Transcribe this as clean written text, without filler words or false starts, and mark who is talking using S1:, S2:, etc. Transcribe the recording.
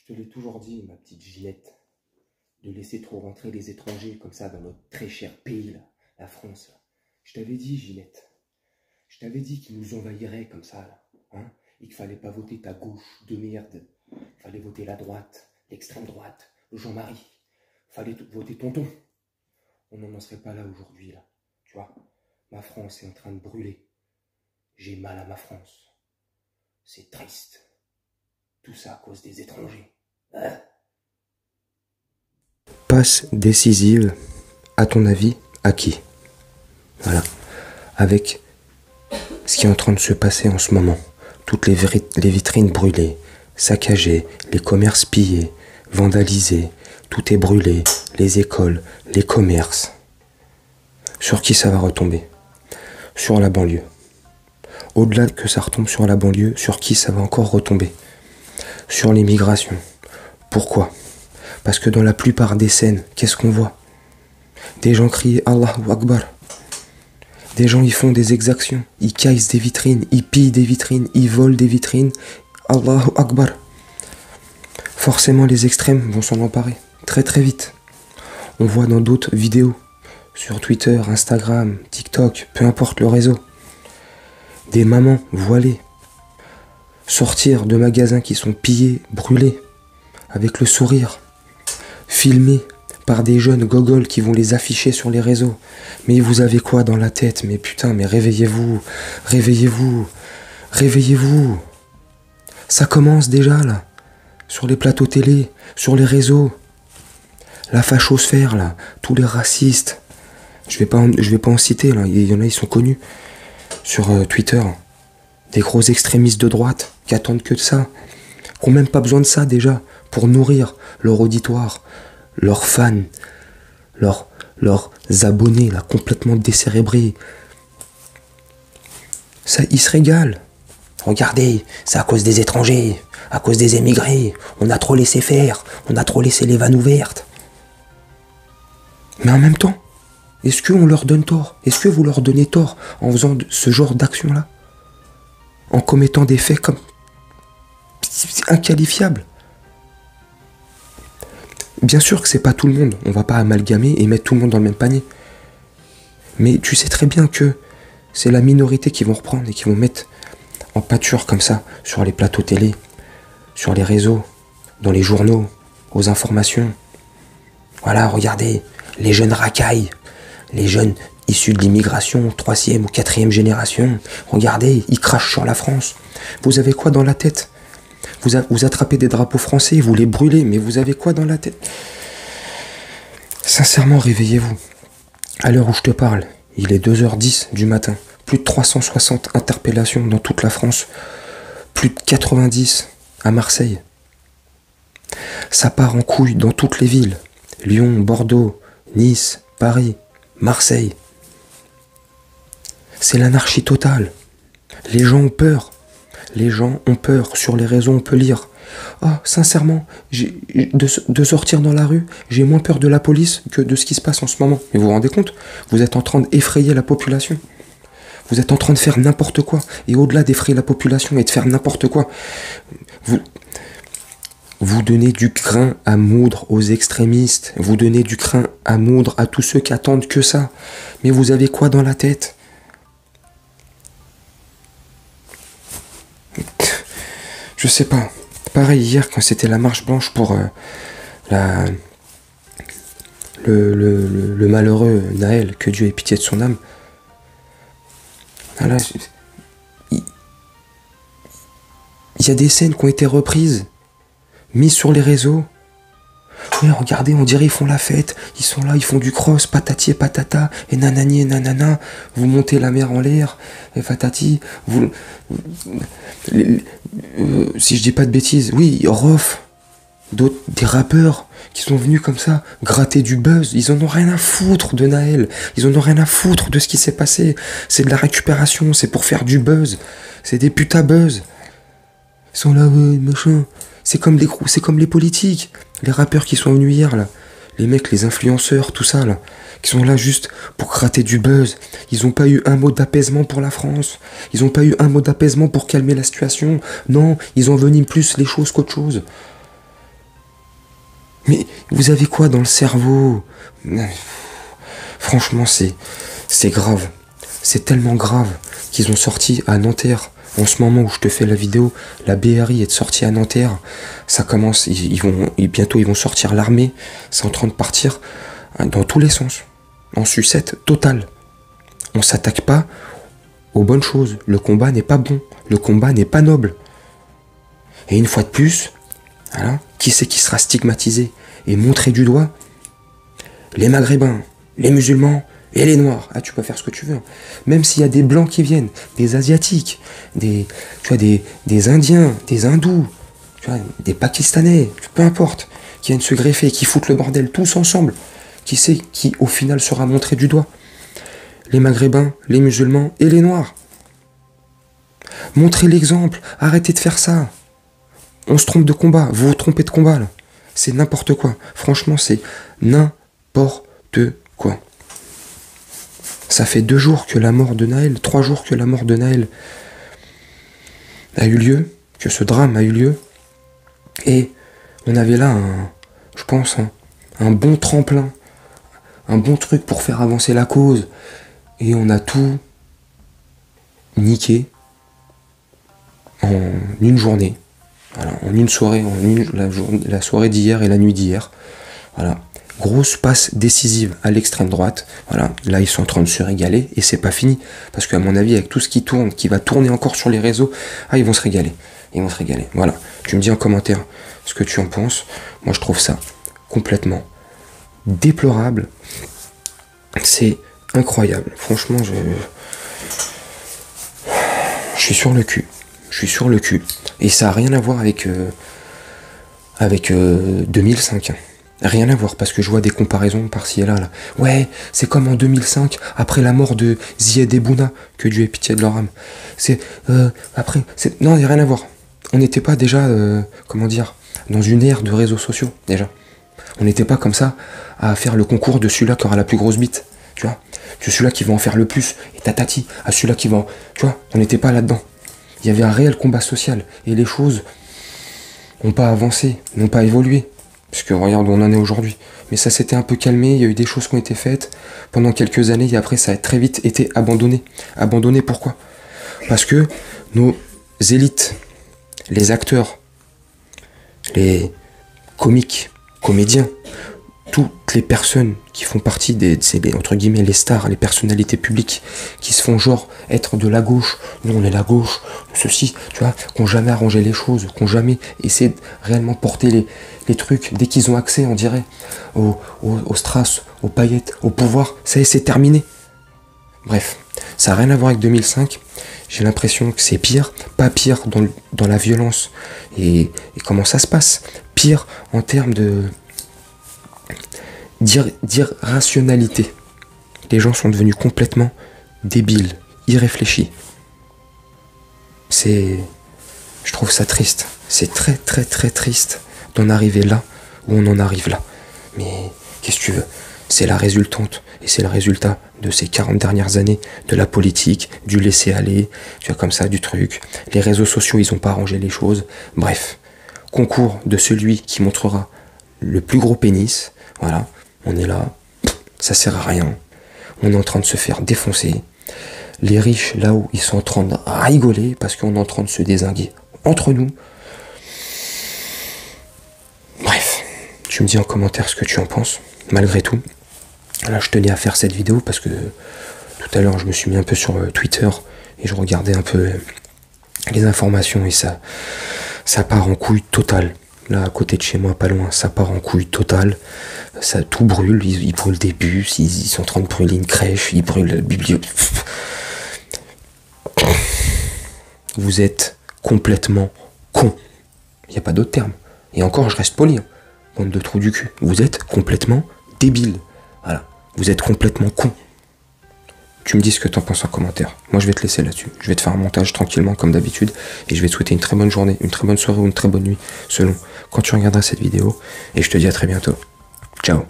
S1: te l'ai toujours dit, ma petite Gillette, de laisser trop rentrer les étrangers comme ça dans notre très cher pays, là, la France. Là. Je t'avais dit, Gillette, je t'avais dit qu'ils nous envahiraient comme ça, là, hein, et qu'il fallait pas voter ta gauche de merde. Il fallait voter la droite, l'extrême droite, le Jean-Marie. Il fallait voter tonton. On n'en serait pas là aujourd'hui, là. Tu vois, ma France est en train de brûler. J'ai mal à ma France. C'est triste. Tout ça à cause des étrangers. Ah.
S2: Passe décisive, à ton avis, à qui? Voilà. Avec ce qui est en train de se passer en ce moment. Toutes les vitrines brûlées, saccagées, les commerces pillés, vandalisés, tout est brûlé, les écoles, les commerces. Sur qui ça va retomber? Sur la banlieue. Au-delà que ça retombe sur la banlieue, sur qui ça va encore retomber? Sur l'immigration. Pourquoi? Parce que dans la plupart des scènes, qu'est-ce qu'on voit? Des gens crient Allahu Akbar. Des gens, ils font des exactions. Ils caillent des vitrines, ils pillent des vitrines, ils volent des vitrines. Allahu Akbar. Forcément, les extrêmes vont s'en emparer. Très très vite. On voit dans d'autres vidéos, sur Twitter, Instagram, TikTok, peu importe le réseau, des mamans voilées sortir de magasins qui sont pillés, brûlés, avec le sourire, filmés par des jeunes gogoles qui vont les afficher sur les réseaux. Mais vous avez quoi dans la tête? Mais putain, mais réveillez-vous, réveillez-vous, réveillez-vous. Ça commence déjà là, sur les plateaux télé, sur les réseaux. La fachosphère là, tous les racistes. Je vais pas en citer là, il y en a, ils sont connus sur Twitter. Des gros extrémistes de droite qui attendent que de ça, qui n'ont même pas besoin de ça déjà pour nourrir leur auditoire, leurs fans, leurs abonnés là, complètement décérébrés. Ça, ils se régalent. Regardez, c'est à cause des étrangers, à cause des émigrés. On a trop laissé faire, on a trop laissé les vannes ouvertes. Mais en même temps, est-ce qu'on leur donne tort? Est-ce que vous leur donnez tort en faisant ce genre d'action-là? En commettant des faits comme inqualifiables? Bien sûr que c'est pas tout le monde, on va pas amalgamer et mettre tout le monde dans le même panier. Mais tu sais très bien que c'est la minorité qui vont reprendre et qui vont mettre en pâture comme ça, sur les plateaux télé, sur les réseaux, dans les journaux, aux informations. Voilà, regardez, les jeunes racailles, les jeunes issus de l'immigration, 3e ou 4e génération, regardez, ils crachent sur la France. Vous avez quoi dans la tête? Vous attrapez des drapeaux français, vous les brûlez, mais vous avez quoi dans la tête? Sincèrement, réveillez-vous. À l'heure où je te parle, il est 2h10 du matin. Plus de 360 interpellations dans toute la France. Plus de 90 à Marseille. Ça part en couille dans toutes les villes. Lyon, Bordeaux, Nice, Paris, Marseille. C'est l'anarchie totale. Les gens ont peur. Les gens ont peur. Sur les réseaux, on peut lire. Ah, sincèrement, de sortir dans la rue, j'ai moins peur de la police que de ce qui se passe en ce moment. Mais vous vous rendez compte? Vous êtes en train d'effrayer la population. Vous êtes en train de faire n'importe quoi. Et au-delà d'effrayer la population et de faire n'importe quoi, vous donnez du grain à moudre aux extrémistes. Vous donnez du grain à moudre à tous ceux qui attendent que ça. Mais vous avez quoi dans la tête? Je sais pas. Pareil hier quand c'était la marche blanche pour le malheureux Naël, que Dieu ait pitié de son âme. Voilà, il y a des scènes qui ont été reprises, mises sur les réseaux. Oui, regardez, on dirait ils font la fête, ils sont là, ils font du cross, patati et patata, et nanani et nanana, vous montez la mer en l'air, et patati, si je dis pas de bêtises, oui, Rof, des rappeurs qui sont venus comme ça, gratter du buzz, ils en ont rien à foutre de Naël, ils en ont rien à foutre de ce qui s'est passé, c'est de la récupération, c'est pour faire du buzz, c'est des putains buzz, ils sont là, ouais, machin. C'est comme les politiques, les rappeurs qui sont venus hier, là. Les mecs, les influenceurs, tout ça, là. Qui sont là juste pour gratter du buzz. Ils n'ont pas eu un mot d'apaisement pour la France. Ils n'ont pas eu un mot d'apaisement pour calmer la situation. Non, ils enveniment plus les choses qu'autre chose. Mais vous avez quoi dans le cerveau? Franchement, c'est grave. C'est tellement grave qu'ils ont sorti à Nanterre. En ce moment où je te fais la vidéo, la BRI est sortie à Nanterre. Ça commence, bientôt ils vont sortir l'armée. C'est en train de partir dans tous les sens. En sucette totale. On s'attaque pas aux bonnes choses. Le combat n'est pas bon. Le combat n'est pas noble. Et une fois de plus, voilà, qui c'est qui sera stigmatisé et montré du doigt? Les Maghrébins, les musulmans et les Noirs. Ah, tu peux faire ce que tu veux. Même s'il y a des Blancs qui viennent, des Asiatiques, des Indiens, des Hindous, tu vois, des Pakistanais, peu importe, qui viennent se greffer, qui foutent le bordel tous ensemble. Qui c'est qui, au final, sera montré du doigt? Les Maghrébins, les musulmans et les Noirs. Montrez l'exemple. Arrêtez de faire ça. On se trompe de combat. Vous vous trompez de combat, là. C'est n'importe quoi. Franchement, c'est n'importe quoi. Ça fait 2 jours que la mort de Naël, 3 jours que la mort de Naël a eu lieu, que ce drame a eu lieu. Et on avait là, je pense, un bon tremplin, un bon truc pour faire avancer la cause. Et on a tout niqué en une journée. Voilà, en une soirée, la soirée d'hier et la nuit d'hier. Voilà. Grosse passe décisive à l'extrême droite. Voilà, là ils sont en train de se régaler et c'est pas fini. Parce qu'à mon avis, avec tout ce qui tourne, qui va tourner encore sur les réseaux, ils vont se régaler. Ils vont se régaler. Voilà. Tu me dis en commentaire ce que tu en penses. Moi je trouve ça complètement déplorable. C'est incroyable. Franchement, je suis sur le cul. Je suis sur le cul. Et ça n'a rien à voir avec 2005. Rien à voir, parce que je vois des comparaisons par-ci et là. Ouais, c'est comme en 2005, après la mort de Zied Ebouna, que Dieu ait pitié de leur âme. Non, il n'y a rien à voir. On n'était pas déjà, comment dire, dans une ère de réseaux sociaux, déjà. On n'était pas comme ça à faire le concours de celui-là qui aura la plus grosse bite, tu vois. De celui-là qui va en faire le plus, et tatati, à celui-là qui va... Tu vois, on n'était pas là-dedans. Il y avait un réel combat social, et les choses n'ont pas avancé, n'ont pas évolué. Parce que regarde où on en est aujourd'hui. Mais ça s'était un peu calmé, il y a eu des choses qui ont été faites pendant quelques années, et après ça a très vite été abandonné. Abandonné pourquoi? Parce que nos élites, les acteurs, les comiques, comédiens, toutes les personnes qui font partie entre guillemets les stars, les personnalités publiques, qui se font genre être de la gauche, nous on est la gauche, ceci, tu vois, qui n'ont jamais arrangé les choses, qui n'ont jamais essayé de réellement porter les trucs, dès qu'ils ont accès, on dirait, aux strass, aux paillettes, au pouvoir, ça y est, c'est terminé. Bref, ça n'a rien à voir avec 2005, j'ai l'impression que c'est pire, pas pire dans la violence, et comment ça se passe, pire en termes d'irrationalité. Les gens sont devenus complètement débiles, irréfléchis. Je trouve ça triste. C'est très très très triste d'en arriver là où on en arrive là. Mais qu'est-ce que tu veux? C'est la résultante et c'est le résultat de ces 40 dernières années de la politique, du laisser-aller, tu vois, comme ça, du truc. Les réseaux sociaux, ils n'ont pas arrangé les choses. Bref, concours de celui qui montrera le plus gros pénis. Voilà, on est là, ça sert à rien. On est en train de se faire défoncer. Les riches, là-haut, ils sont en train de rigoler parce qu'on est en train de se dézinguer entre nous. Bref, tu me dis en commentaire ce que tu en penses, malgré tout. Là, je tenais à faire cette vidéo parce que tout à l'heure, je me suis mis un peu sur Twitter et je regardais un peu les informations et ça part en couille totale. Là, à côté de chez moi, pas loin, ça part en couille totale. Ça tout brûle, ils brûlent des bus, ils sont en train de brûler une crèche, ils brûlent la bibliothèque. Vous êtes complètement con. Il n'y a pas d'autre terme. Et encore, je reste poli. Bande de trous du cul. Vous êtes complètement débile. Voilà. Vous êtes complètement con. Tu me dis ce que t'en penses en commentaire. Moi, je vais te laisser là-dessus. Je vais te faire un montage tranquillement, comme d'habitude. Et je vais te souhaiter une très bonne journée, une très bonne soirée ou une très bonne nuit, selon quand tu regarderas cette vidéo. Et je te dis à très bientôt. Ciao.